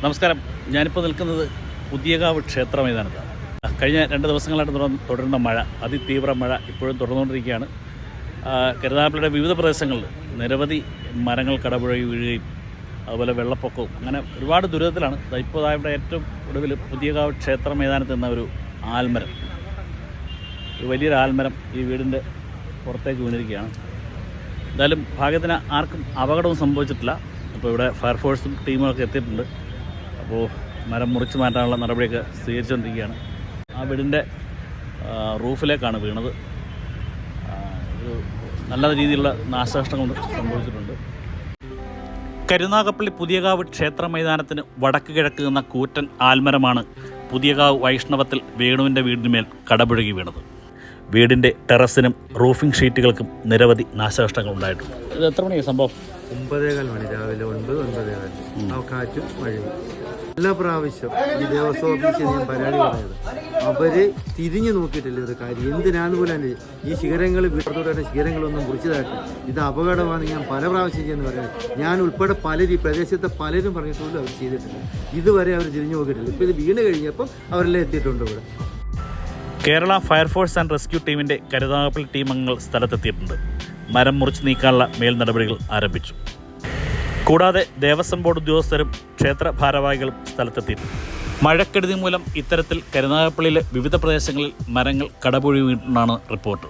നമസ്കാരം. ഞാനിപ്പോൾ നിൽക്കുന്നത് പുതിയകാവ് ക്ഷേത്ര മൈതാനത്താണ്. കഴിഞ്ഞ 2 ദിവസങ്ങളായിട്ട് തുടരുന്ന മഴ, അതിതീവ്ര മഴ ഇപ്പോഴും തുടർന്നുകൊണ്ടിരിക്കുകയാണ്. കരുനാഗപ്പള്ളിയുടെ വിവിധ പ്രദേശങ്ങളിൽ നിരവധി മരങ്ങൾ കടപുഴകി വീഴുകയും അതുപോലെ വെള്ളപ്പൊക്കവും അങ്ങനെ ഒരുപാട് ദുരിതത്തിലാണ്. ഇപ്പോൾ ഇവിടെ ഏറ്റവും ഒടുവിൽ പുതിയകാവ് ക്ഷേത്ര മൈതാനത്ത് നിന്ന ഒരു ആൽമരം, ഒരു വലിയൊരു ആൽമരം ഈ വീടിൻ്റെ പുറത്തേക്ക് വീണിരിക്കുകയാണ്. എന്തായാലും ഭാഗ്യത്തിന് ആർക്കും അപകടവും സംഭവിച്ചിട്ടില്ല. അപ്പോൾ ഇവിടെ ഫയർഫോഴ്സും ടീമുമൊക്കെ എത്തിയിട്ടുണ്ട്. അപ്പോൾ മരം മുറിച്ച് മാറ്റാനുള്ള നടപടിയൊക്കെ സ്വീകരിച്ചുകൊണ്ടിരിക്കുകയാണ്. ആ വീടിൻ്റെ റൂഫിലേക്കാണ് വീണത്. ഒരു നല്ല രീതിയിലുള്ള നാശനഷ്ടങ്ങൾ സംഭവിച്ചിട്ടുണ്ട്. കരുനാഗപ്പള്ളി പുതിയകാവ് ക്ഷേത്ര മൈതാനത്തിന് വടക്ക് കിഴക്ക് നിന്ന കൂറ്റൻ ആൽമരമാണ് പുതിയകാവ് വൈഷ്ണവത്തിൽ വേണുവിൻ്റെ വീടിനുമേൽ കടപുഴകി വീണത്. വീടിൻ്റെ ടെറസിനും റൂഫിംഗ് ഷീറ്റുകൾക്കും നിരവധി നാശനഷ്ടങ്ങൾ ഉണ്ടായിട്ടുണ്ട്. ഇത് എത്ര മണിയാണ് സംഭവം? 9:15 മണി, രാവിലെ 9:15. കാറ്റും മഴയും. എല്ലാ പ്രാവശ്യം ഈ ദേവസ്വം ഓഫീസിൽ ഞാൻ പരാതി പറയുന്നത്, അവര് തിരിഞ്ഞു നോക്കിയിട്ടില്ല ഒരു കാര്യം. എന്തിനാന്ന് പോലും ഈ ശിഖരങ്ങൾ വീട്ടത്തോടെ ശിഖരങ്ങളൊന്നും മുറിച്ചതായിട്ട് ഇത് അപകടമാണ് ഞാൻ പല പ്രാവശ്യം ചെയ്യുന്ന പറയുന്നത്. ഞാൻ ഉൾപ്പെടെ പലരും ഈ പ്രദേശത്തെ പലരും പറഞ്ഞിട്ടുള്ളൂ അവർ ചെയ്തിട്ടില്ല. ഇതുവരെ അവർ തിരിഞ്ഞു നോക്കിയിട്ടില്ല. ഇപ്പോൾ ഇത് വീണ് കഴിഞ്ഞപ്പോൾ അവരെല്ലാം എത്തിയിട്ടുണ്ട് ഇവിടെ. കേരള ഫയർഫോഴ്സ് ആൻഡ് റെസ്ക്യൂ ടീമിൻ്റെ കരുനാഗപ്പള്ളി ടീം അംഗങ്ങൾ സ്ഥലത്തെത്തിയിട്ടുണ്ട്. മരം മുറിച്ച് നീക്കാനുള്ള മേൽ നടപടികൾ ആരംഭിച്ചു. കൂടാതെ ദേവസ്വം ബോർഡ് ഉദ്യോഗസ്ഥരും ക്ഷേത്ര ഭാരവാഹികളും സ്ഥലത്തെത്തിയിട്ടുണ്ട്. മഴക്കെടുതി മൂലം ഇത്തരത്തിൽ കരുനാഗപ്പള്ളിയിലെ വിവിധ പ്രദേശങ്ങളിൽ മരങ്ങൾ കടപുഴകി വീണെന്നാണ് റിപ്പോർട്ട്.